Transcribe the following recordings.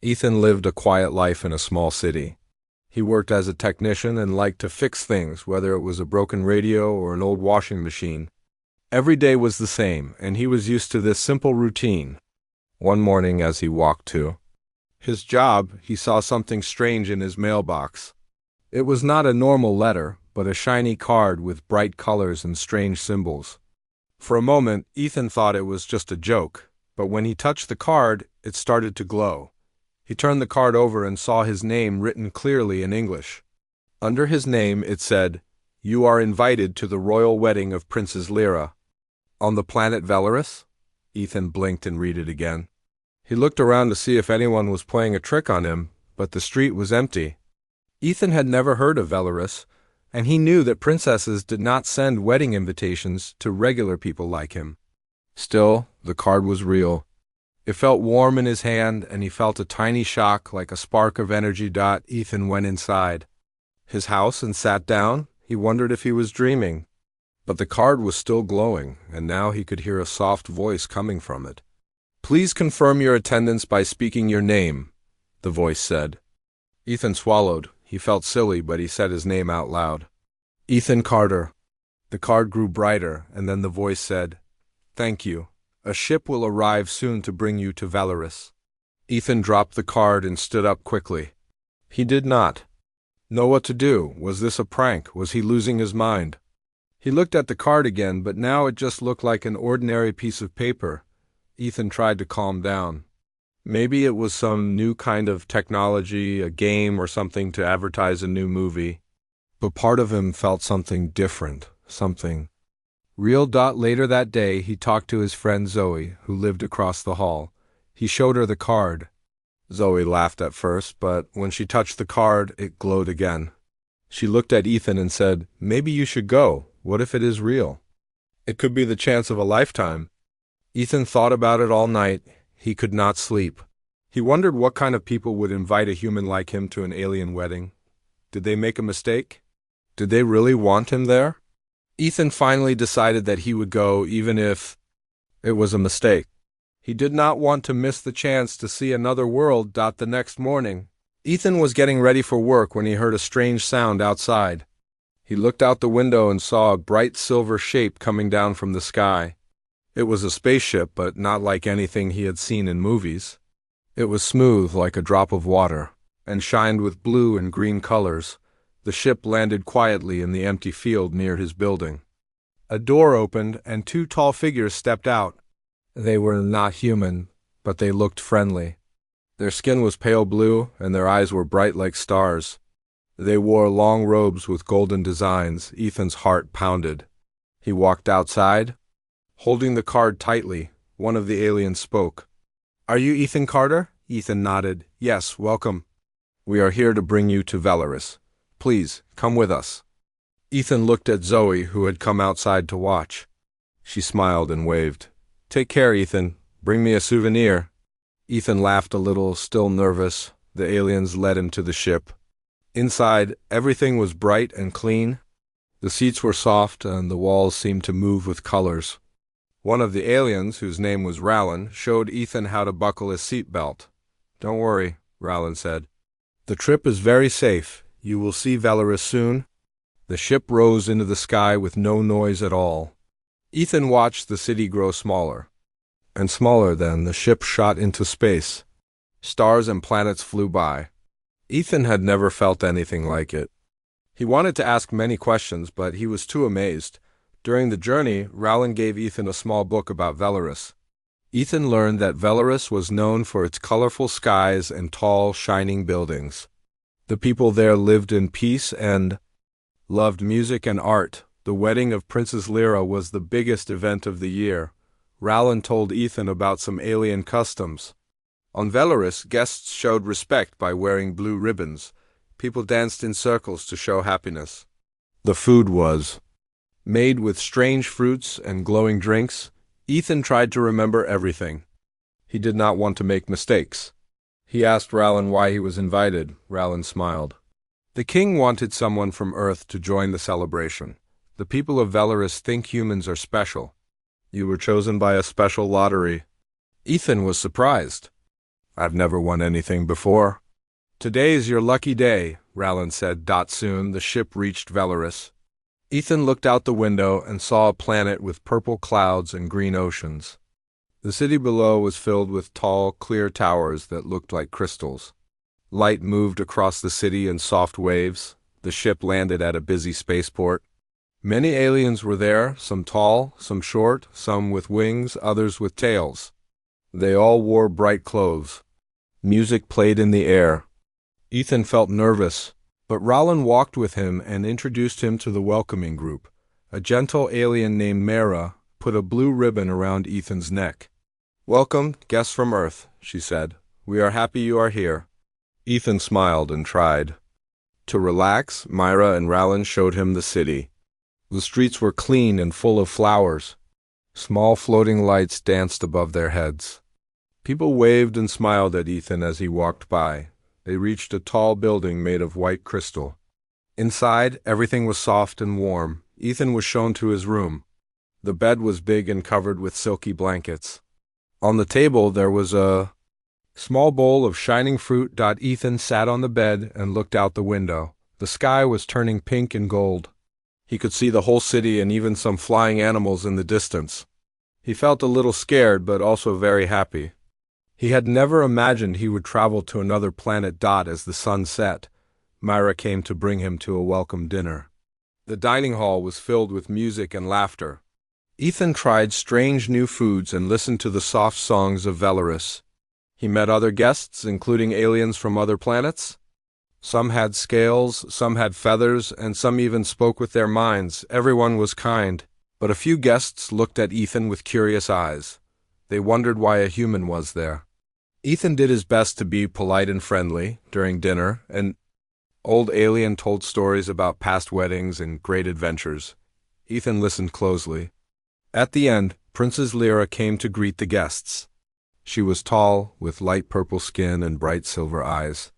Ethan lived a quiet life in a small city. He worked as a technician and liked to fix things, whether it was a broken radio or an old washing machine. Every day was the same, and he was used to this simple routine. One morning as he walked to his job, he saw something strange in his mailbox. It was not a normal letter, but a shiny card with bright colors and strange symbols. For a moment, Ethan thought it was just a joke, but when he touched the card, it started to glow. He turned the card over and saw his name written clearly in English. Under his name it said, "You are invited to the royal wedding of Princess Lyra." On the planet Valorous? Ethan blinked and read it again. He looked around to see if anyone was playing a trick on him, but the street was empty. Ethan had never heard of Valorous, and he knew that princesses did not send wedding invitations to regular people like him. Still, the card was real. It felt warm in his hand, and he felt a tiny shock like a spark of energy. Ethan went inside his house and sat down. He wondered if he was dreaming. But the card was still glowing, and now he could hear a soft voice coming from it. "Please confirm your attendance by speaking your name," the voice said. Ethan swallowed. He felt silly, but he said his name out loud. "Ethan Carter." The card grew brighter, and then the voice said, "Thank you. A ship will arrive soon to bring you to Valorous." Ethan dropped the card and stood up quickly. He did not know what to do. Was this a prank? Was he losing his mind? He looked at the card again, but now it just looked like an ordinary piece of paper. Ethan tried to calm down. Maybe it was some new kind of technology, a game or something to advertise a new movie. But part of him felt something different, something real. Later that day, he talked to his friend Zoe, who lived across the hall. He showed her the card. Zoe laughed at first, but when she touched the card, it glowed again. She looked at Ethan and said, "Maybe you should go. What if it is real? It could be the chance of a lifetime." Ethan thought about it all night. He could not sleep. He wondered what kind of people would invite a human like him to an alien wedding. Did they make a mistake? Did they really want him there? Ethan finally decided that he would go even if it was a mistake. He did not want to miss the chance to see another world. The next morning, Ethan was getting ready for work when he heard a strange sound outside. He looked out the window and saw a bright silver shape coming down from the sky. It was a spaceship, but not like anything he had seen in movies. It was smooth like a drop of water, and shined with blue and green colors. The ship landed quietly in the empty field near his building. A door opened, and two tall figures stepped out. They were not human, but they looked friendly. Their skin was pale blue, and their eyes were bright like stars. They wore long robes with golden designs. Ethan's heart pounded. He walked outside. Holding the card tightly, one of the aliens spoke. "Are you Ethan Carter?" Ethan nodded. "Yes, welcome. We are here to bring you to Valorous. Please, come with us." Ethan looked at Zoe, who had come outside to watch. She smiled and waved. "Take care, Ethan. Bring me a souvenir." Ethan laughed a little, still nervous. The aliens led him to the ship. Inside, everything was bright and clean. The seats were soft, and the walls seemed to move with colors. One of the aliens, whose name was Rowland, showed Ethan how to buckle his seatbelt. "Don't worry," Rowland said. "The trip is very safe. You will see Valorous soon." The ship rose into the sky with no noise at all. Ethan watched the city grow smaller. And smaller then, the ship shot into space. Stars and planets flew by. Ethan had never felt anything like it. He wanted to ask many questions, but he was too amazed. During the journey, Rowland gave Ethan a small book about Valorous. Ethan learned that Valorous was known for its colorful skies and tall, shining buildings. The people there lived in peace and loved music and art. The wedding of Princess Lyra was the biggest event of the year. Rowland told Ethan about some alien customs. On Valorous, guests showed respect by wearing blue ribbons. People danced in circles to show happiness. The food was made with strange fruits and glowing drinks. Ethan tried to remember everything. He did not want to make mistakes. He asked Rowland why he was invited. Rowland smiled. The king wanted someone from Earth to join the celebration. The people of Valorous think humans are special. You were chosen by a special lottery. Ethan was surprised. I've never won anything before. Today's your lucky day, Rowland said. Soon the ship reached Velaris. Ethan looked out the window and saw a planet with purple clouds and green oceans. The city below was filled with tall, clear towers that looked like crystals. Light moved across the city in soft waves. The ship landed at a busy spaceport. Many aliens were there, some tall, some short, some with wings, others with tails. They all wore bright clothes. Music played in the air. Ethan felt nervous, but Rowland walked with him and introduced him to the welcoming group. A gentle alien named Mara put a blue ribbon around Ethan's neck. "Welcome, guests from Earth," she said. "We are happy you are here." Ethan smiled and tried to relax. Myra and Rowland showed him the city. The streets were clean and full of flowers. Small floating lights danced above their heads. People waved and smiled at Ethan as he walked by. They reached a tall building made of white crystal. Inside, everything was soft and warm. Ethan was shown to his room. The bed was big and covered with silky blankets. On the table there was a small bowl of shining fruit. Ethan sat on the bed and looked out the window. The sky was turning pink and gold. He could see the whole city and even some flying animals in the distance. He felt a little scared, but also very happy. He had never imagined he would travel to another planet. As the sun set, Myra came to bring him to a welcome dinner. The dining hall was filled with music and laughter. Ethan tried strange new foods and listened to the soft songs of Velaris. He met other guests, including aliens from other planets. Some had scales, some had feathers, and some even spoke with their minds. Everyone was kind, but a few guests looked at Ethan with curious eyes. They wondered why a human was there. Ethan did his best to be polite and friendly. During dinner, an old alien told stories about past weddings and great adventures. Ethan listened closely. At the end, Princess Lyra came to greet the guests. She was tall, with light purple skin and bright silver eyes.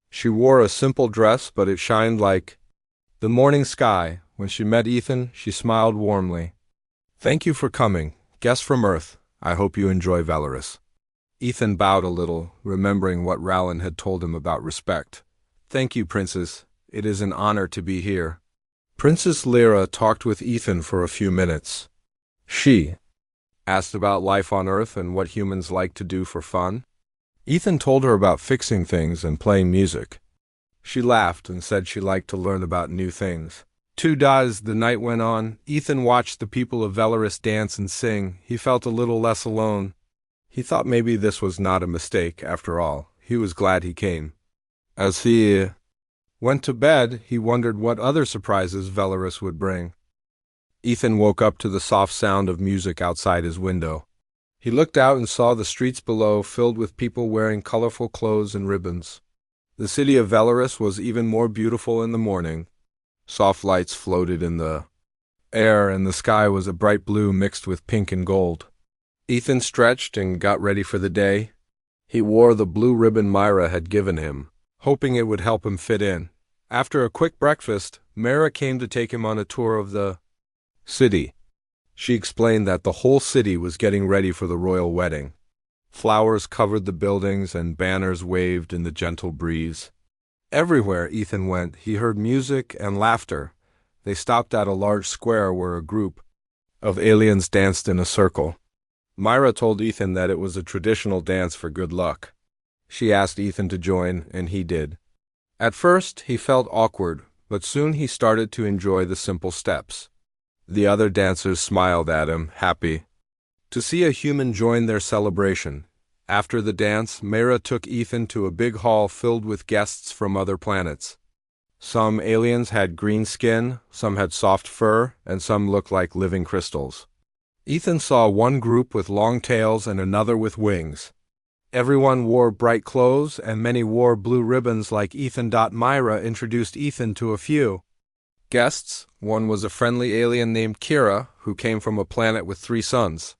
She wore a simple dress, but it shined like the morning sky. When she met Ethan, she smiled warmly. "Thank you for coming, guests from Earth. I hope you enjoy Velaris." Ethan bowed a little, remembering what Rowland had told him about respect. "Thank you, Princess. It is an honor to be here." Princess Lyra talked with Ethan for a few minutes. She asked about life on Earth and what humans like to do for fun. Ethan told her about fixing things and playing music. She laughed and said she liked to learn about new things. As the night went on, Ethan watched the people of Velaris dance and sing. He felt a little less alone. He thought maybe this was not a mistake after all. He was glad he came. As he went to bed, he wondered what other surprises Velaris would bring. Ethan woke up to the soft sound of music outside his window. He looked out and saw the streets below filled with people wearing colorful clothes and ribbons. The city of Velaris was even more beautiful in the morning. Soft lights floated in the air, and the sky was a bright blue mixed with pink and gold. Ethan stretched and got ready for the day. He wore the blue ribbon Myra had given him, hoping it would help him fit in. After a quick breakfast, Myra came to take him on a tour of the city. She explained that the whole city was getting ready for the royal wedding. Flowers covered the buildings and banners waved in the gentle breeze. Everywhere Ethan went, he heard music and laughter. They stopped at a large square where a group of aliens danced in a circle. Myra told Ethan that it was a traditional dance for good luck. She asked Ethan to join, and he did. At first, he felt awkward, but soon he started to enjoy the simple steps. The other dancers smiled at him, happy to see a human join their celebration. After the dance, Myra took Ethan to a big hall filled with guests from other planets. Some aliens had green skin, some had soft fur, and some looked like living crystals. Ethan saw one group with long tails and another with wings. Everyone wore bright clothes, and many wore blue ribbons like Ethan. Myra introduced Ethan to a few guests. One was a friendly alien named Kira, who came from a planet with 3 suns.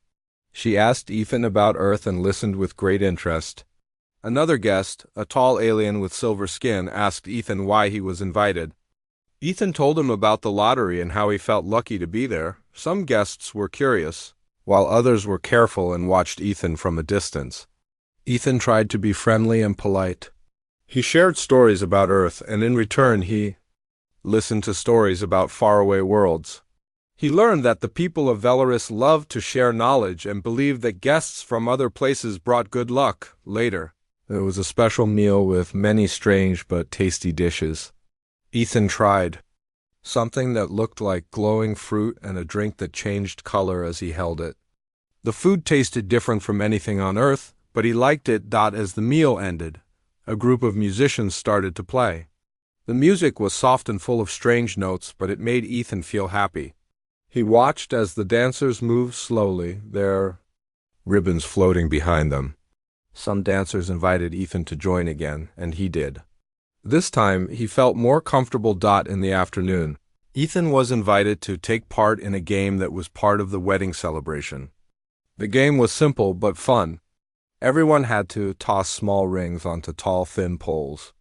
She asked Ethan about Earth and listened with great interest. Another guest, a tall alien with silver skin, asked Ethan why he was invited. Ethan told him about the lottery and how he felt lucky to be there. Some guests were curious, while others were careful and watched Ethan from a distance. Ethan tried to be friendly and polite. He shared stories about Earth, and in return he listened to stories about faraway worlds. He learned that the people of Velaris loved to share knowledge and believed that guests from other places brought good luck. Later, there was a special meal with many strange but tasty dishes. Ethan tried something that looked like glowing fruit and a drink that changed color as he held it. The food tasted different from anything on Earth, but he liked it. As the meal ended, a group of musicians started to play. The music was soft and full of strange notes, but it made Ethan feel happy. He watched as the dancers moved slowly, their ribbons floating behind them. Some dancers invited Ethan to join again, and he did. This time, he felt more comfortable. In the afternoon, Ethan was invited to take part in a game that was part of the wedding celebration. The game was simple but fun. Everyone had to toss small rings onto tall, thin poles.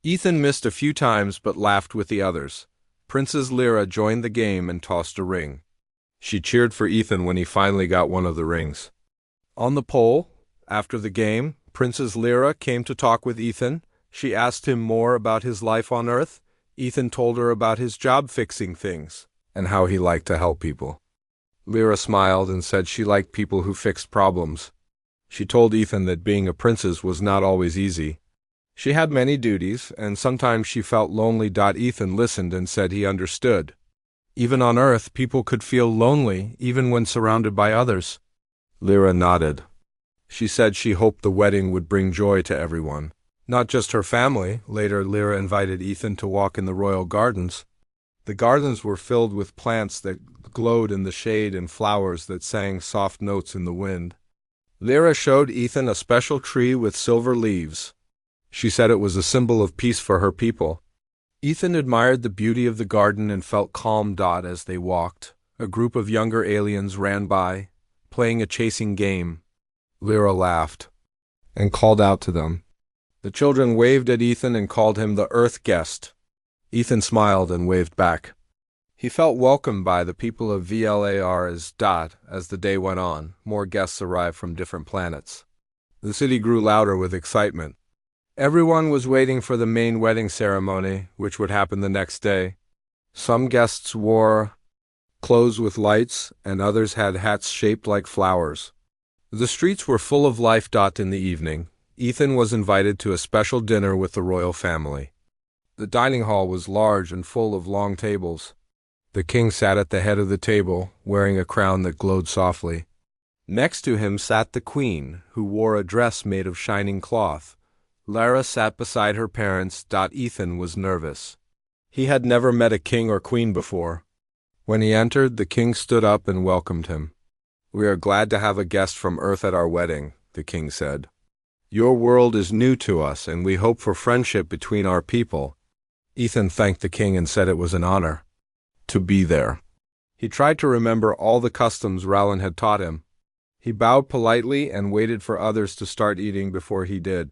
Ethan missed a few times but laughed with the others. Princess Lyra joined the game and tossed a ring. She cheered for Ethan when he finally got one of the rings. On the pole, after the game, Princess Lyra came to talk with Ethan. She asked him more about his life on Earth. Ethan told her about his job fixing things and how he liked to help people. Lyra smiled and said she liked people who fixed problems. She told Ethan that being a princess was not always easy. She had many duties, and sometimes she felt lonely. Ethan listened and said he understood. Even on Earth, people could feel lonely, even when surrounded by others. Lyra nodded. She said she hoped the wedding would bring joy to everyone, not just her family. Later, Lyra invited Ethan to walk in the royal gardens. The gardens were filled with plants that glowed in the shade and flowers that sang soft notes in the wind. Lyra showed Ethan a special tree with silver leaves. She said it was a symbol of peace for her people. Ethan admired the beauty of the garden and felt calm. As they walked, a group of younger aliens ran by, playing a chasing game. Lyra laughed and called out to them. The children waved at Ethan and called him the Earth Guest. Ethan smiled and waved back. He felt welcomed by the people of Velaris. As the day went on, more guests arrived from different planets. The city grew louder with excitement. Everyone was waiting for the main wedding ceremony, which would happen the next day. Some guests wore clothes with lights, and others had hats shaped like flowers. The streets were full of life. In the evening, Ethan was invited to a special dinner with the royal family. The dining hall was large and full of long tables. The king sat at the head of the table, wearing a crown that glowed softly. Next to him sat the queen, who wore a dress made of shining cloth. Lyra sat beside her parents. Ethan was nervous. He had never met a king or queen before. When he entered, the king stood up and welcomed him. "We are glad to have a guest from Earth at our wedding," the king said. "Your world is new to us, and we hope for friendship between our people." Ethan thanked the king and said it was an honor to be there. He tried to remember all the customs Rowland had taught him. He bowed politely and waited for others to start eating before he did.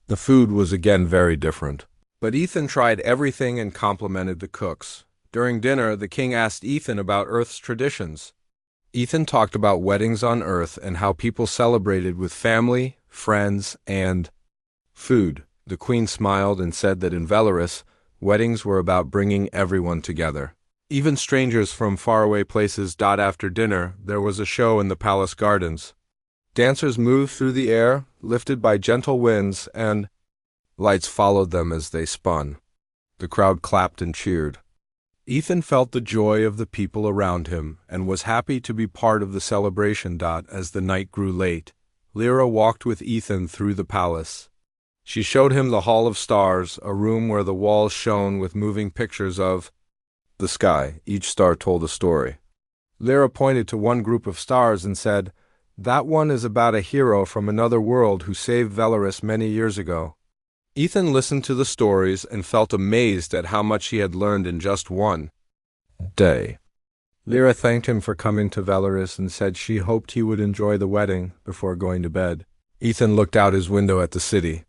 The food was again very different, but Ethan tried everything and complimented the cooks. During dinner, the king asked Ethan about Earth's traditions. Ethan talked about weddings on Earth and how people celebrated with family, friends, and food. The queen smiled and said that in Velaris, weddings were about bringing everyone together, even strangers from faraway places. After dinner, there was a show in the palace gardens. Dancers moved through the air, lifted by gentle winds, and lights followed them as they spun. The crowd clapped and cheered. Ethan felt the joy of the people around him and was happy to be part of the celebration. As the night grew late, Lyra walked with Ethan through the palace. She showed him the Hall of Stars, a room where the walls shone with moving pictures of the sky. Each star told a story. Lyra pointed to one group of stars and said, "That one is about a hero from another world who saved Velaris many years ago." Ethan listened to the stories and felt amazed at how much he had learned in just one day. Lyra thanked him for coming to Velaris and said she hoped he would enjoy the wedding before going to bed. Ethan looked out his window at the city.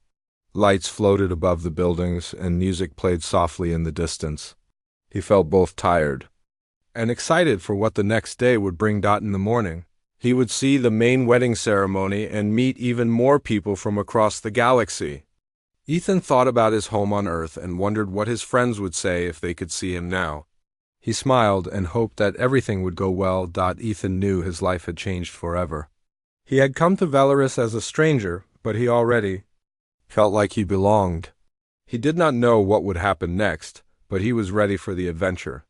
Lights floated above the buildings and music played softly in the distance. He felt both tired and excited for what the next day would bring. In the morning, He would see the main wedding ceremony and meet even more people from across the galaxy. Ethan thought about his home on Earth and wondered what his friends would say if they could see him now. He smiled and hoped that everything would go well. Ethan knew his life had changed forever. He had come to Velaris as a stranger, but he already felt like he belonged. He did not know what would happen next, but he was ready for the adventure.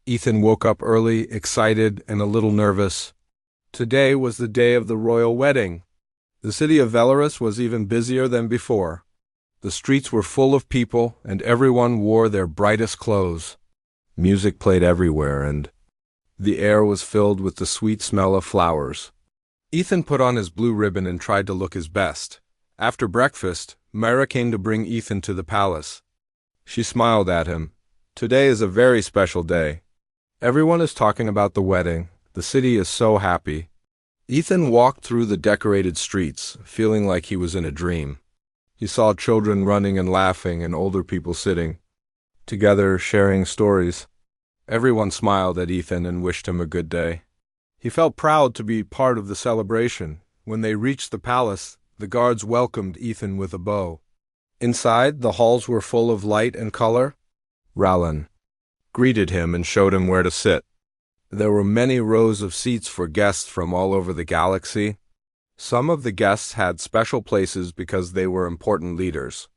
Ethan woke up early, excited and a little nervous. Today was the day of the royal wedding. The city of Velaris was even busier than before. The streets were full of people, and everyone wore their brightest clothes. Music played everywhere, and the air was filled with the sweet smell of flowers. Ethan put on his blue ribbon and tried to look his best. After breakfast, Myra came to bring Ethan to the palace. She smiled at him. Today is a very special day. Everyone is talking about the wedding. The city is so happy. Ethan walked through the decorated streets, feeling like he was in a dream. He saw children running and laughing and older people sitting together, sharing stories. Everyone smiled at Ethan and wished him a good day. He felt proud to be part of the celebration. When they reached the palace, the guards welcomed Ethan with a bow. Inside, the halls were full of light and color. Rallan greeted him and showed him where to sit. There were many rows of seats for guests from all over the galaxy. Some of the guests had special places because they were important leaders.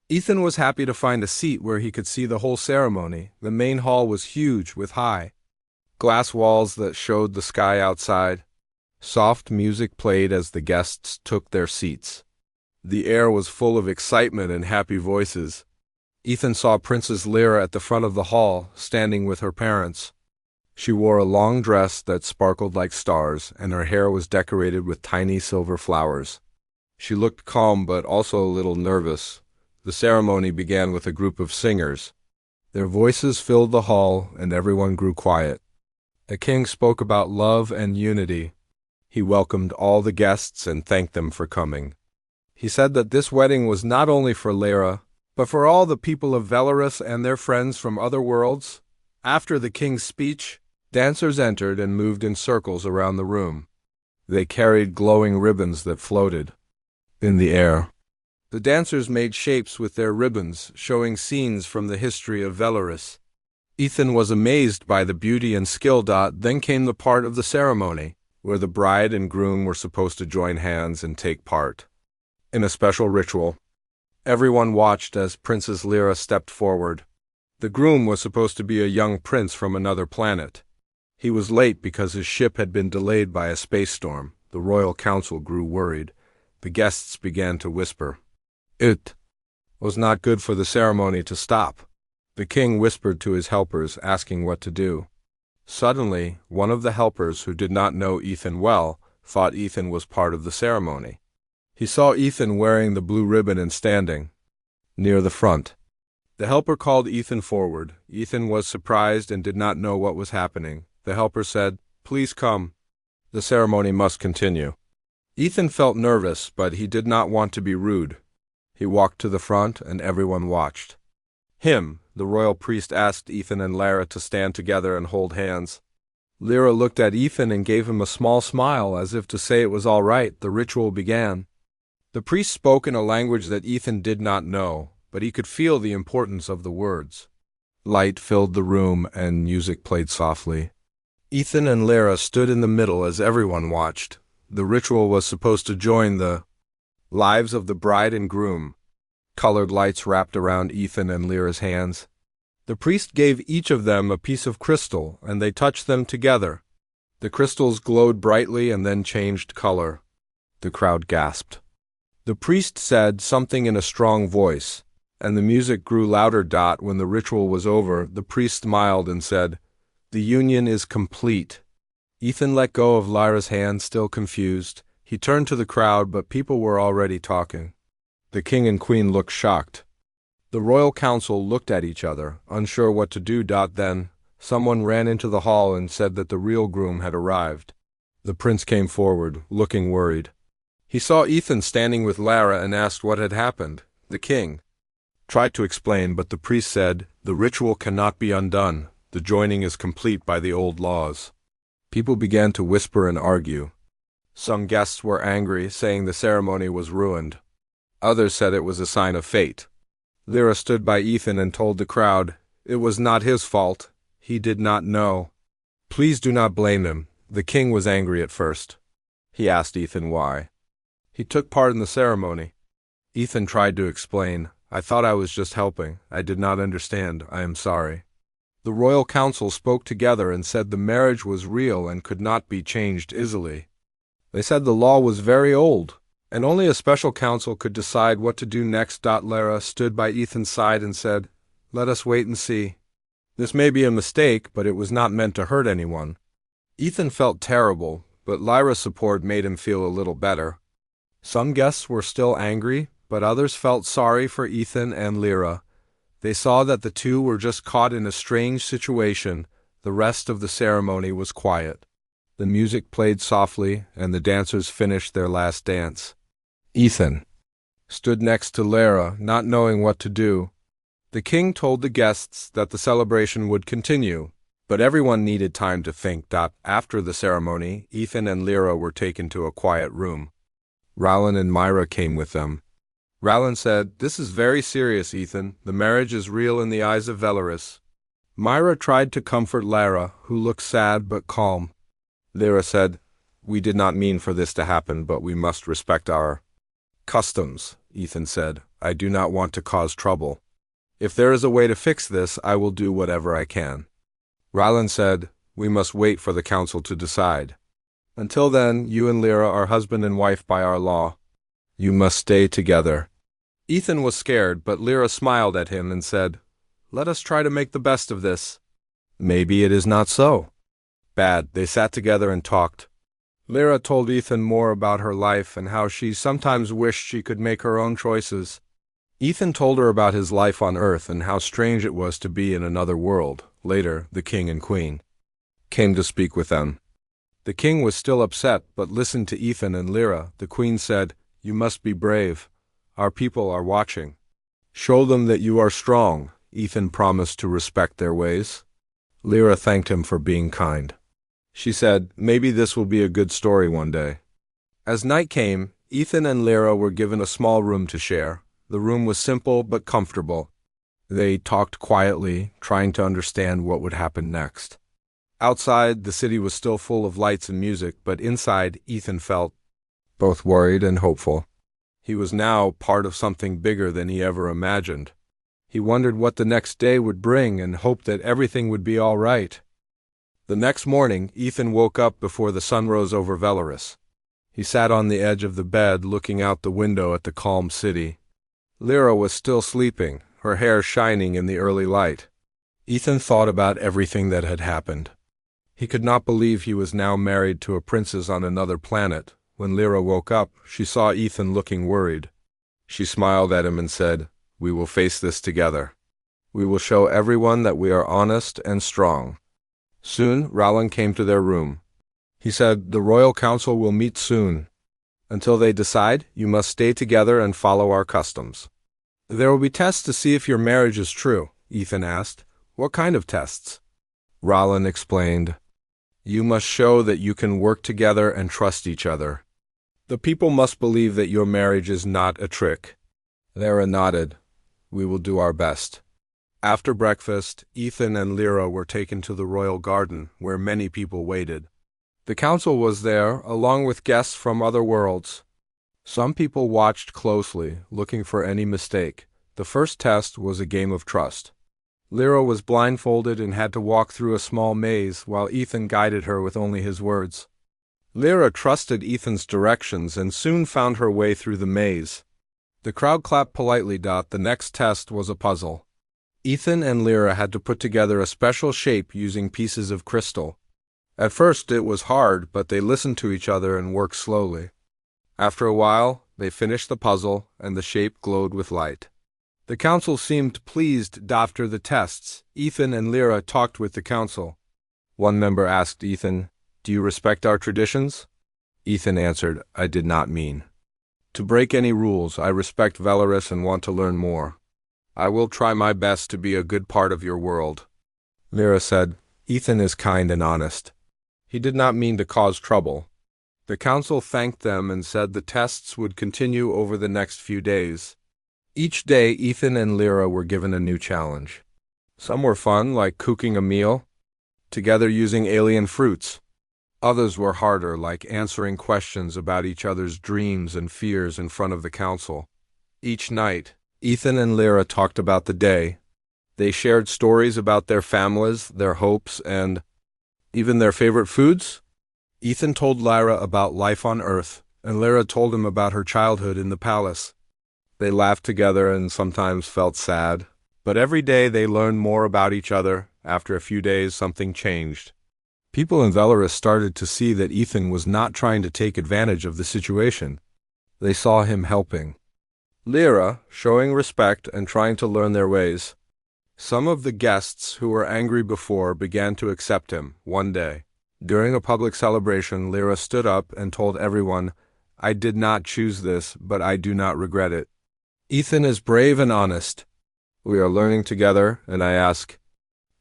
Ethan was happy to find a seat where he could see the whole ceremony. The main hall was huge with high glass walls that showed the sky outside. Soft music played as the guests took their seats. The air was full of excitement and happy voices. Ethan saw Princess Lyra at the front of the hall, standing with her parents. She wore a long dress that sparkled like stars, and her hair was decorated with tiny silver flowers. She looked calm but also a little nervous. The ceremony began with a group of singers. Their voices filled the hall, and everyone grew quiet. The king spoke about love and unity. He welcomed all the guests and thanked them for coming. He said that this wedding was not only for Lyra, but for all the people of Velaris and their friends from other worlds. After the king's speech, dancers entered and moved in circles around the room. They carried glowing ribbons that floated in the air. The dancers made shapes with their ribbons, showing scenes from the history of Velaris. Ethan was amazed by the beauty and skill. Then came the part of the ceremony, where the bride and groom were supposed to join hands and take part in a special ritual. Everyone watched as Princess Lyra stepped forward. The groom was supposed to be a young prince from another planet. He was late because his ship had been delayed by a space storm. The royal council grew worried. The guests began to whisper. It was not good for the ceremony to stop. The king whispered to his helpers, asking what to do. Suddenly, one of the helpers, who did not know Ethan well, thought Ethan was part of the ceremony. He saw Ethan wearing the blue ribbon and standing near the front. The helper called Ethan forward. Ethan was surprised and did not know what was happening. The helper said, "Please come. The ceremony must continue." Ethan felt nervous, but he did not want to be rude. He walked to the front, and everyone watched him. The royal priest asked Ethan and Lyra to stand together and hold hands. Lyra looked at Ethan and gave him a small smile, as if to say it was all right. The ritual began. The priest spoke in a language that Ethan did not know, but he could feel the importance of the words. Light filled the room, and music played softly. Ethan and Lyra stood in the middle as everyone watched. The ritual was supposed to join the lives of the bride and groom. Colored lights wrapped around Ethan and Lyra's hands. The priest gave each of them a piece of crystal, and they touched them together. The crystals glowed brightly and then changed color. The crowd gasped. The priest said something in a strong voice, and the music grew louder. When the ritual was over, the priest smiled and said, "The union is complete." Ethan let go of Lyra's hand, still confused. He turned to the crowd, but people were already talking. The king and queen looked shocked. The royal council looked at each other, unsure what to do. Then someone ran into the hall and said that the real groom had arrived. The prince came forward, looking worried. He saw Ethan standing with Lyra and asked what had happened. The king tried to explain, but the priest said, "The ritual cannot be undone. The joining is complete by the old laws." People began to whisper and argue. Some guests were angry, saying the ceremony was ruined. Others said it was a sign of fate. Lyra stood by Ethan and told the crowd, it was not his fault. He did not know. Please do not blame him. The king was angry at first. He asked Ethan why. He took part in the ceremony. Ethan tried to explain, I thought I was just helping. I did not understand. I am sorry. The royal council spoke together and said the marriage was real and could not be changed easily. They said the law was very old, and only a special council could decide what to do next. Lyra stood by Ethan's side and said, let us wait and see. This may be a mistake, but it was not meant to hurt anyone. Ethan felt terrible, but Lyra's support made him feel a little better. Some guests were still angry, but others felt sorry for Ethan and Lyra. They saw that the two were just caught in a strange situation. The rest of the ceremony was quiet. The music played softly, and the dancers finished their last dance. Ethan stood next to Lyra, not knowing what to do. The king told the guests that the celebration would continue, but everyone needed time to think. After the ceremony, Ethan and Lyra were taken to a quiet room. Rowland and Myra came with them. Rowland said, this is very serious, Ethan. The marriage is real in the eyes of Velaris. Myra tried to comfort Lyra, who looked sad but calm. Lyra said, we did not mean for this to happen, but we must respect our customs. Ethan said, I do not want to cause trouble. If there is a way to fix this, I will do whatever I can. Rowland said, we must wait for the council to decide. Until then, you and Lyra are husband and wife by our law. You must stay together. Ethan was scared, but Lyra smiled at him and said, let us try to make the best of this. Maybe it is not so. Bad. They sat together and talked. Lyra told Ethan more about her life and how she sometimes wished she could make her own choices. Ethan told her about his life on Earth and how strange it was to be in another world. Later, the king and queen came to speak with them. The king was still upset, but listened to Ethan and Lyra. The queen said, you must be brave. Our people are watching. Show them that you are strong. Ethan promised to respect their ways. Lyra thanked him for being kind. She said, maybe this will be a good story one day. As night came, Ethan and Lyra were given a small room to share. The room was simple but comfortable. They talked quietly, trying to understand what would happen next. Outside, the city was still full of lights and music, but inside, Ethan felt both worried and hopeful. He was now part of something bigger than he ever imagined. He wondered what the next day would bring and hoped that everything would be all right. The next morning, Ethan woke up before the sun rose over Velaris. He sat on the edge of the bed, looking out the window at the calm city. Lyra was still sleeping, her hair shining in the early light. Ethan thought about everything that had happened. He could not believe he was now married to a princess on another planet. When Lyra woke up, she saw Ethan looking worried. She smiled at him and said, we will face this together. We will show everyone that we are honest and strong. Soon, Rowland came to their room. He said, the royal council will meet soon. Until they decide, you must stay together and follow our customs. There will be tests to see if your marriage is true, Ethan asked. What kind of tests? Rowland explained. You must show that you can work together and trust each other. The people must believe that your marriage is not a trick. Lyra nodded. We will do our best. After breakfast, Ethan and Lyra were taken to the royal garden, where many people waited. The council was there, along with guests from other worlds. Some people watched closely, looking for any mistake. The first test was a game of trust. Lyra was blindfolded and had to walk through a small maze, while Ethan guided her with only his words. Lyra trusted Ethan's directions and soon found her way through the maze. The crowd clapped politely. The next test was a puzzle. Ethan and Lyra had to put together a special shape using pieces of crystal. At first it was hard, but they listened to each other and worked slowly. After a while, they finished the puzzle, and the shape glowed with light. The council seemed pleased. After the tests, Ethan and Lyra talked with the council. One member asked Ethan, do you respect our traditions? Ethan answered, I did not mean to break any rules. I respect Velaris and want to learn more. I will try my best to be a good part of your world. Lyra said, Ethan is kind and honest. He did not mean to cause trouble. The council thanked them and said the tests would continue over the next few days. Each day, Ethan and Lyra were given a new challenge. Some were fun, like cooking a meal together using alien fruits. Others were harder, like answering questions about each other's dreams and fears in front of the council. Each night, Ethan and Lyra talked about the day. They shared stories about their families, their hopes, and even their favorite foods. Ethan told Lyra about life on Earth, and Lyra told him about her childhood in the palace. They laughed together and sometimes felt sad, but every day they learned more about each other. After a few days, something changed. People in Velaris started to see that Ethan was not trying to take advantage of the situation. They saw him helping Lyra, showing respect and trying to learn their ways. Some of the guests who were angry before began to accept him one day. During a public celebration, Lyra stood up and told everyone, "I did not choose this, but I do not regret it. Ethan is brave and honest. We are learning together, and I ask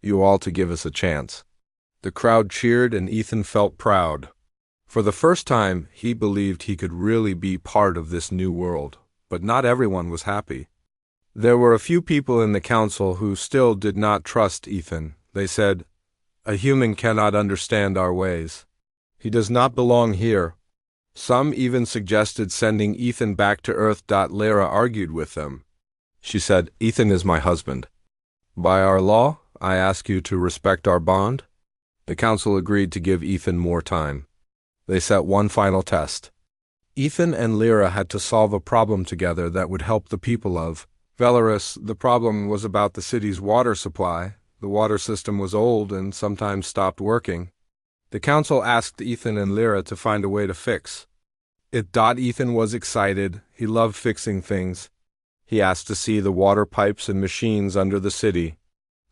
you all to give us a chance." The crowd cheered and Ethan felt proud. For the first time, he believed he could really be part of this new world, but not everyone was happy. There were a few people in the council who still did not trust Ethan. They said, "A human cannot understand our ways. He does not belong here." Some even suggested sending Ethan back to Earth. Lyra argued with them. She said, "Ethan is my husband. By our law, I ask you to respect our bond." The council agreed to give Ethan more time. They set one final test. Ethan and Lyra had to solve a problem together that would help the people of Velaris. The problem was about the city's water supply. The water system was old and sometimes stopped working. The council asked Ethan and Lyra to find a way to fix it. Ethan was excited. He loved fixing things. He asked to see the water pipes and machines under the city.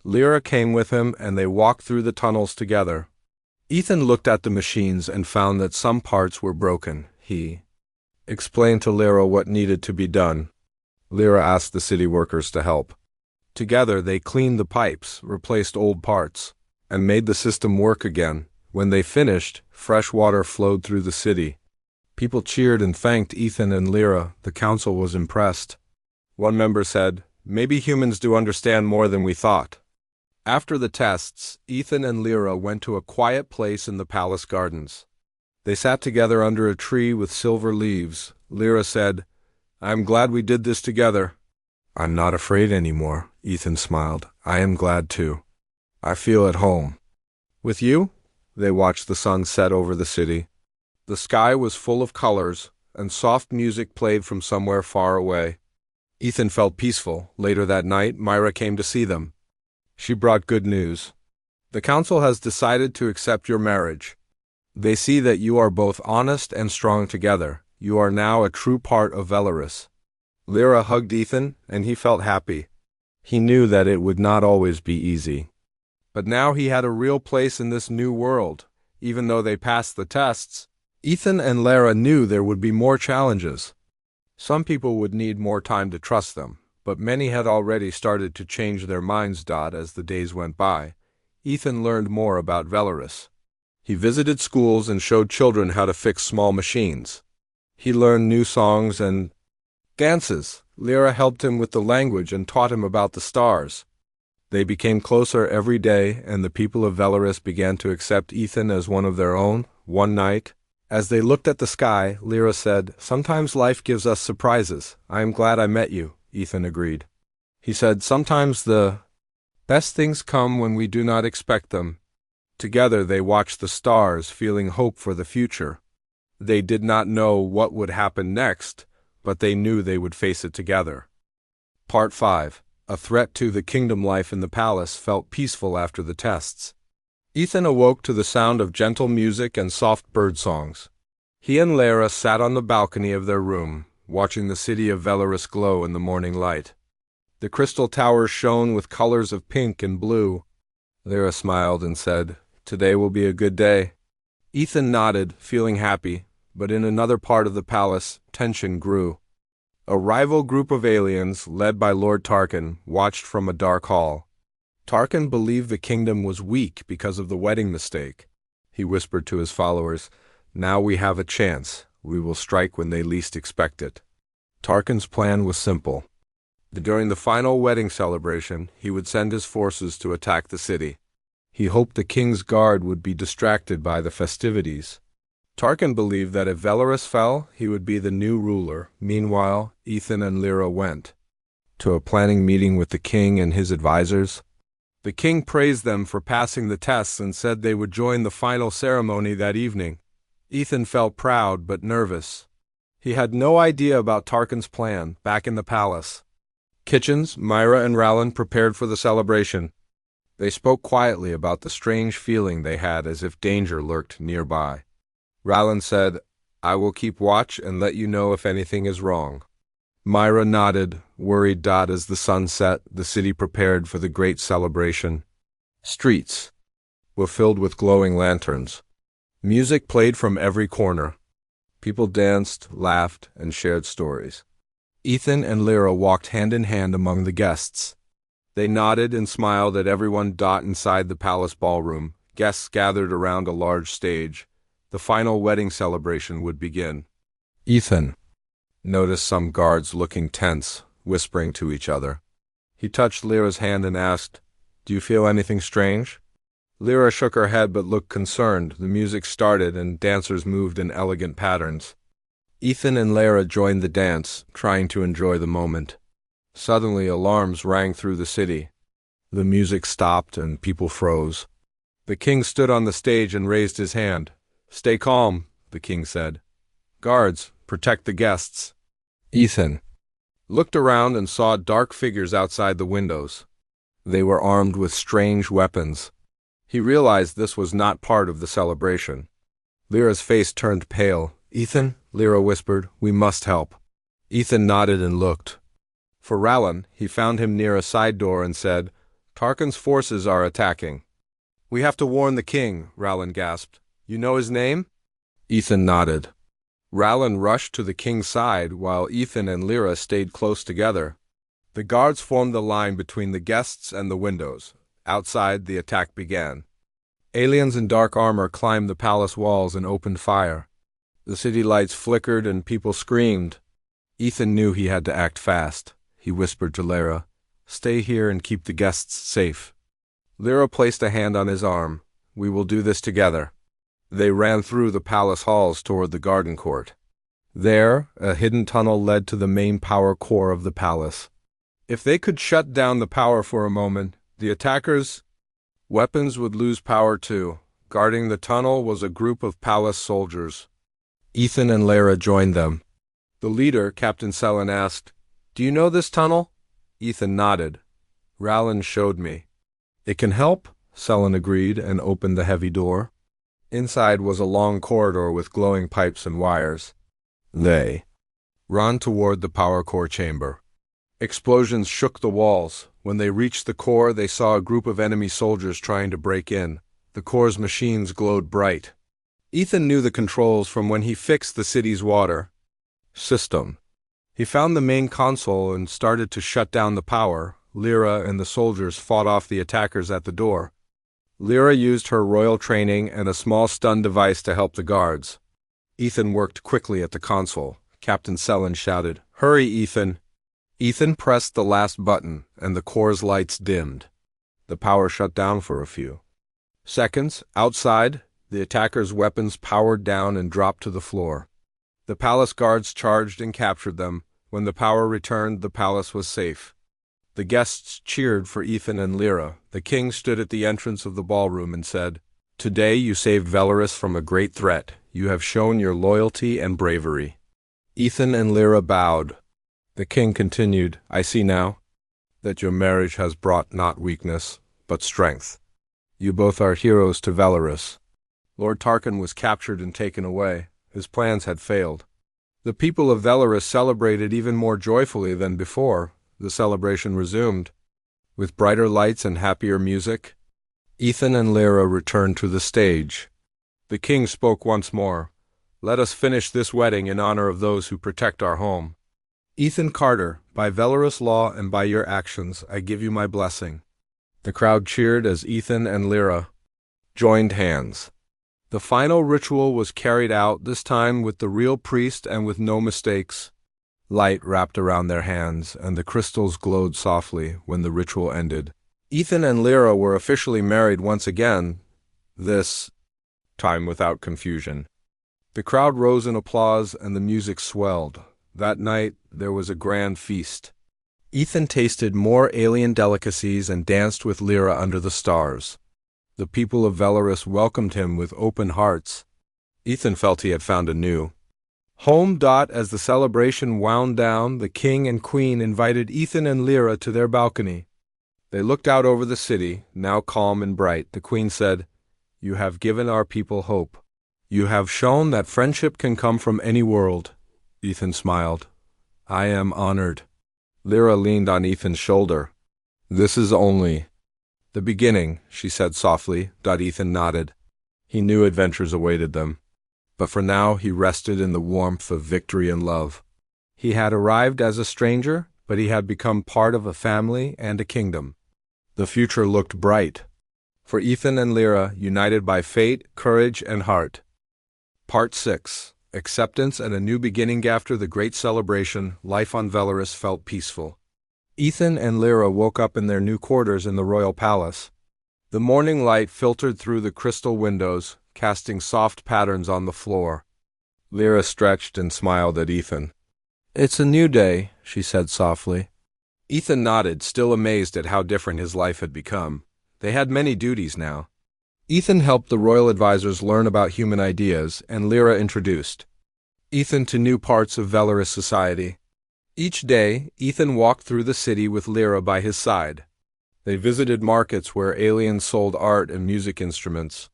Lyra came with him, and they walked through the tunnels together. Ethan looked at the machines and found that some parts were broken. He explained to Lyra what needed to be done. Lyra asked the city workers to help. Together, they cleaned the pipes, replaced old parts, and made the system work again. When they finished, fresh water flowed through the city. People cheered and thanked Ethan and Lyra. The council was impressed. One member said, "Maybe humans do understand more than we thought." After the tests, Ethan and Lyra went to a quiet place in the palace gardens. They sat together under a tree with silver leaves. Lyra said, "I'm glad we did this together." "I'm not afraid anymore," Ethan smiled. "I am glad too. I feel at home." With you? They watched the sun set over the city. The sky was full of colors, and soft music played from somewhere far away. Ethan felt peaceful. Later that night, Myra came to see them. She brought good news. "The council has decided to accept your marriage. They see that you are both honest and strong together. You are now a true part of Velaris." Lyra hugged Ethan, and he felt happy. He knew that it would not always be easy. But now he had a real place in this new world. Even though they passed the tests, Ethan and Lyra knew there would be more challenges. Some people would need more time to trust them, but many had already started to change their minds. As the days went by, Ethan learned more about Velaris. He visited schools and showed children how to fix small machines. He learned new songs and dances. Lyra helped him with the language and taught him about the stars. They became closer every day, and the people of Velaris began to accept Ethan as one of their own. One night, as they looked at the sky, Lyra said, "Sometimes life gives us surprises. I am glad I met you," Ethan agreed. He said, "Sometimes the best things come when we do not expect them." Together they watched the stars, feeling hope for the future. They did not know what would happen next, but they knew they would face it together. Part 5. A threat to the kingdom. Life in the palace felt peaceful after the tests. Ethan awoke to the sound of gentle music and soft bird songs. He and Lyra sat on the balcony of their room, watching the city of Velaris glow in the morning light. The crystal towers shone with colors of pink and blue. Lyra smiled and said, "Today will be a good day." Ethan nodded, feeling happy, but in another part of the palace, tension grew. A rival group of aliens, led by Lord Tarkin, watched from a dark hall. Tarkin believed the kingdom was weak because of the wedding mistake. He whispered to his followers, "Now we have a chance. We will strike when they least expect it." Tarkin's plan was simple. During the final wedding celebration, he would send his forces to attack the city. He hoped the king's guard would be distracted by the festivities. Tarkin believed that if Velaris fell, he would be the new ruler. Meanwhile, Ethan and Lyra went to a planning meeting with the king and his advisors. The king praised them for passing the tests and said they would join the final ceremony that evening. Ethan felt proud but nervous. He had no idea about Tarkin's plan back in the palace. Kitchens, Myra, and Rowland prepared for the celebration. They spoke quietly about the strange feeling they had as if danger lurked nearby. Rowland said, "I will keep watch and let you know if anything is wrong." Myra nodded, worried. As the sun set, the city prepared for the great celebration. Streets were filled with glowing lanterns. Music played from every corner. People danced, laughed, and shared stories. Ethan and Lyra walked hand in hand among the guests. They nodded and smiled at everyone. Inside the palace ballroom, guests gathered around a large stage. The final wedding celebration would begin. Ethan noticed some guards looking tense, whispering to each other. He touched Lyra's hand and asked, "Do you feel anything strange?" Lyra shook her head but looked concerned. The music started and dancers moved in elegant patterns. Ethan and Lyra joined the dance, trying to enjoy the moment. Suddenly, alarms rang through the city. The music stopped and people froze. The king stood on the stage and raised his hand. "Stay calm," the king said. "Guards, protect the guests." Ethan looked around and saw dark figures outside the windows. They were armed with strange weapons. He realized this was not part of the celebration. Lyra's face turned pale. "Ethan," Lyra whispered, "we must help." Ethan nodded and looked. For Rowland, he found him near a side door and said, "Tarkin's forces are attacking." "We have to warn the king," Rowland gasped. "You know his name?" Ethan nodded. Rowland rushed to the king's side while Ethan and Lyra stayed close together. The guards formed the line between the guests and the windows. Outside, the attack began. Aliens in dark armor climbed the palace walls and opened fire. The city lights flickered and people screamed. Ethan knew he had to act fast. He whispered to Lyra, "Stay here and keep the guests safe." Lyra placed a hand on his arm. "We will do this together." They ran through the palace halls toward the garden court. There, a hidden tunnel led to the main power core of the palace. If they could shut down the power for a moment, the attackers' weapons would lose power too. Guarding the tunnel was a group of palace soldiers. Ethan and Lyra joined them. The leader, Captain Selen, asked, "Do you know this tunnel?" Ethan nodded. "Rowland showed me." "It can help," Selen agreed and opened the heavy door. Inside was a long corridor with glowing pipes and wires. They ran toward the power core chamber. Explosions shook the walls. When they reached the core, they saw a group of enemy soldiers trying to break in. The core's machines glowed bright. Ethan knew the controls from when he fixed the city's water system. He found the main console and started to shut down the power. Lyra and the soldiers fought off the attackers at the door. Lyra used her royal training and a small stun device to help the guards. Ethan worked quickly at the console. Captain Selen shouted, "Hurry, Ethan!" Ethan pressed the last button, and the core's lights dimmed. The power shut down for a few seconds. Outside, the attackers' weapons powered down and dropped to the floor. The palace guards charged and captured them. When the power returned, the palace was safe. The guests cheered for Ethan and Lyra. The king stood at the entrance of the ballroom and said, "Today you saved Velaris from a great threat. You have shown your loyalty and bravery." Ethan and Lyra bowed. The king continued, "I see now that your marriage has brought not weakness, but strength. You both are heroes to Velaris." Lord Tarkin was captured and taken away. His plans had failed. The people of Velaris celebrated even more joyfully than before. The celebration resumed. With brighter lights and happier music, Ethan and Lyra returned to the stage. The king spoke once more. "Let us finish this wedding in honor of those who protect our home. Ethan Carter, by Velaris law and by your actions, I give you my blessing." The crowd cheered as Ethan and Lyra joined hands. The final ritual was carried out, this time with the real priest and with no mistakes. Light wrapped around their hands, and the crystals glowed softly when the ritual ended. Ethan and Lyra were officially married once again, this time without confusion. The crowd rose in applause and the music swelled. That night there was a grand feast. Ethan tasted more alien delicacies and danced with Lyra under the stars. The people of Velaris welcomed him with open hearts. Ethan felt he had found a new home. As the celebration wound down, the king and queen invited Ethan and Lyra to their balcony. They looked out over the city, now calm and bright. The queen said, "You have given our people hope. You have shown that friendship can come from any world." Ethan smiled. "I am honored." Lyra leaned on Ethan's shoulder. "This is only the beginning," she said softly. Ethan nodded. He knew adventures awaited them. But for now he rested in the warmth of victory and love. He had arrived as a stranger, but he had become part of a family and a kingdom. The future looked bright for Ethan and Lyra, united by fate, courage, and heart. Part 6. Acceptance and a new beginning. After the great celebration, life on Velaris felt peaceful. Ethan and Lyra woke up in their new quarters in the royal palace. The morning light filtered through the crystal windows, casting soft patterns on the floor. Lyra stretched and smiled at Ethan. "It's a new day," she said softly. Ethan nodded, still amazed at how different his life had become. They had many duties now. Ethan helped the royal advisors learn about human ideas, and Lyra introduced Ethan to new parts of Velaris society. Each day, Ethan walked through the city with Lyra by his side. They visited markets where aliens sold art and music instruments.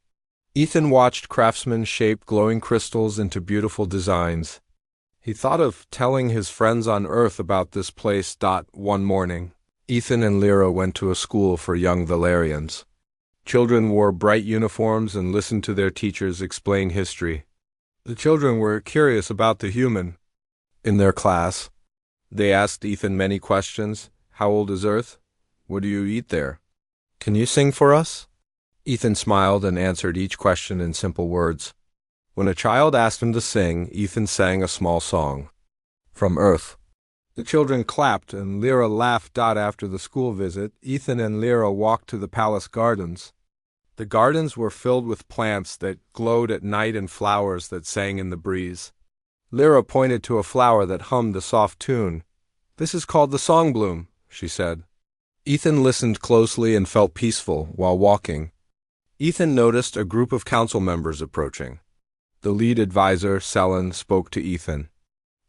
Ethan watched craftsmen shape glowing crystals into beautiful designs. He thought of telling his friends on Earth about this place. One morning, Ethan and Lyra went to a school for young Valerians. Children wore bright uniforms and listened to their teachers explain history. The children were curious about the human. In their class, they asked Ethan many questions. How old is Earth? What do you eat there? Can you sing for us? Ethan smiled and answered each question in simple words. When a child asked him to sing, Ethan sang a small song. From Earth. The children clapped and Lyra laughed. After the school visit, Ethan and Lyra walked to the palace gardens. The gardens were filled with plants that glowed at night and flowers that sang in the breeze. Lyra pointed to a flower that hummed a soft tune. "This is called the songbloom," she said. Ethan listened closely and felt peaceful while walking. Ethan noticed a group of council members approaching. The lead advisor, Selen, spoke to Ethan.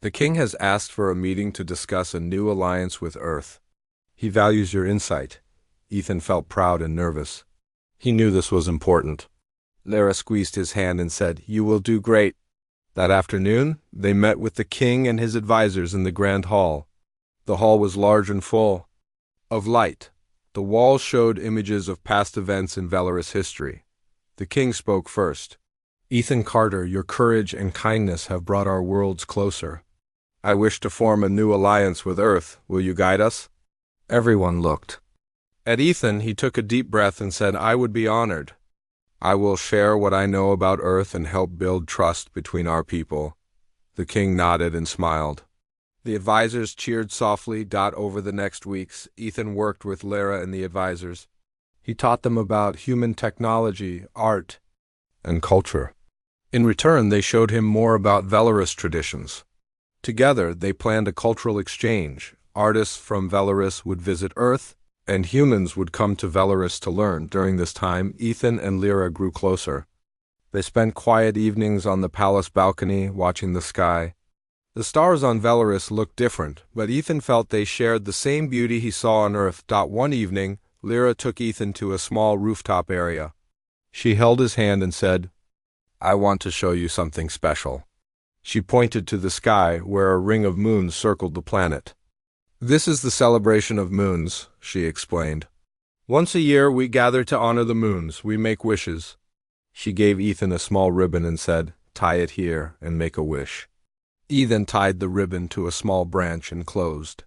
"The king has asked for a meeting to discuss a new alliance with Earth. He values your insight." Ethan felt proud and nervous. He knew this was important. Lyra squeezed his hand and said, "You will do great." That afternoon, they met with the king and his advisors in the grand hall. The hall was large and full of light. The walls showed images of past events in Velaris history. The king spoke first. "Ethan Carter, your courage and kindness have brought our worlds closer. I wish to form a new alliance with Earth. Will you guide us?" Everyone looked at Ethan. He took a deep breath and said, "I would be honored. I will share what I know about Earth and help build trust between our people." The king nodded and smiled. The advisors cheered softly. Over the next weeks, Ethan worked with Lyra and the advisors. He taught them about human technology, art, and culture. In return, they showed him more about Velaris traditions. Together, they planned a cultural exchange. Artists from Velaris would visit Earth, and humans would come to Velaris to learn. During this time, Ethan and Lyra grew closer. They spent quiet evenings on the palace balcony, watching the sky. The stars on Velaris looked different, but Ethan felt they shared the same beauty he saw on Earth. One evening, Lyra took Ethan to a small rooftop area. She held his hand and said, "I want to show you something special." She pointed to the sky, where a ring of moons circled the planet. "This is the celebration of moons," she explained. "Once a year we gather to honor the moons. We make wishes." She gave Ethan a small ribbon and said, "Tie it here and make a wish." Ethan tied the ribbon to a small branch and closed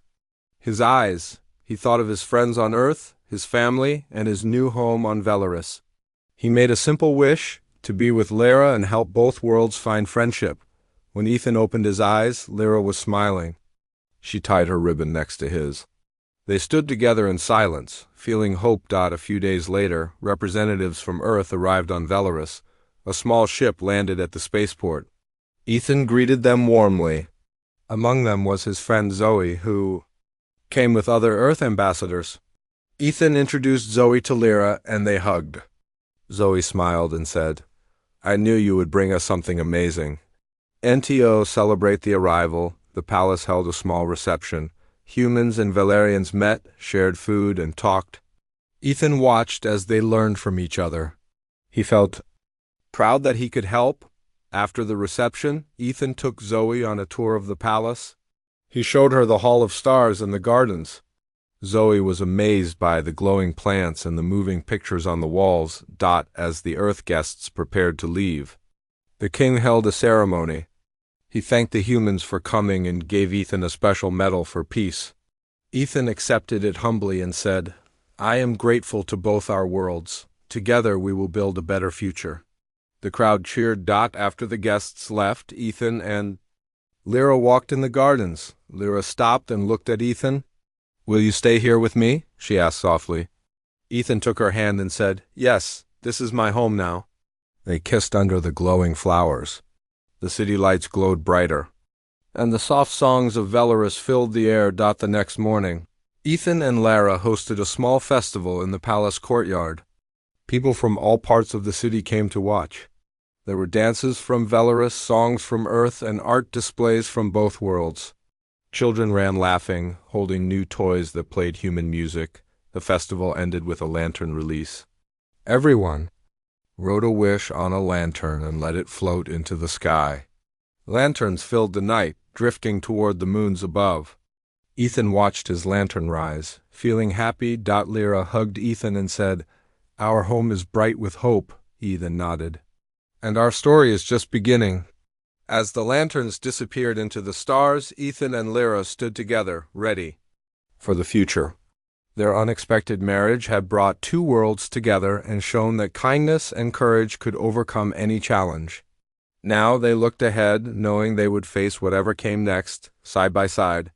his eyes. He thought of his friends on Earth, his family, and his new home on Velaris. He made a simple wish to be with Lyra and help both worlds find friendship. When Ethan opened his eyes, Lyra was smiling. She tied her ribbon next to his. They stood together in silence, feeling hope. A few days later, representatives from Earth arrived on Velaris. A small ship landed at the spaceport. Ethan greeted them warmly. Among them was his friend Zoe, who came with other Earth ambassadors. Ethan introduced Zoe to Lyra, and they hugged. Zoe smiled and said, "I knew you would bring us something amazing." NTO celebrate the arrival. The palace held a small reception. Humans and Valerians met, shared food, and talked. Ethan watched as they learned from each other. He felt proud that he could help. After the reception, Ethan took Zoe on a tour of the palace. He showed her the Hall of Stars and the gardens. Zoe was amazed by the glowing plants and the moving pictures on the walls. As the Earth guests prepared to leave, the king held a ceremony. He thanked the humans for coming and gave Ethan a special medal for peace. Ethan accepted it humbly and said, "I am grateful to both our worlds. Together we will build a better future." The crowd cheered. After the guests left, Ethan and Lyra walked in the gardens. Lyra stopped and looked at Ethan. "Will you stay here with me?" she asked softly. Ethan took her hand and said, "Yes, this is my home now." They kissed under the glowing flowers. The city lights glowed brighter, and the soft songs of Velaris filled the air. The next morning, Ethan and Lara hosted a small festival in the palace courtyard. People from all parts of the city came to watch. There were dances from Velaris, songs from Earth, and art displays from both worlds. Children ran laughing, holding new toys that played human music. The festival ended with a lantern release. Everyone wrote a wish on a lantern and let it float into the sky. Lanterns filled the night, drifting toward the moons above. Ethan watched his lantern rise, feeling happy. Lyra hugged Ethan and said, "Our home is bright with hope." Ethan nodded. "And our story is just beginning." As the lanterns disappeared into the stars, Ethan and Lyra stood together, ready for the future. Their unexpected marriage had brought two worlds together and shown that kindness and courage could overcome any challenge. Now they looked ahead, knowing they would face whatever came next, side by side.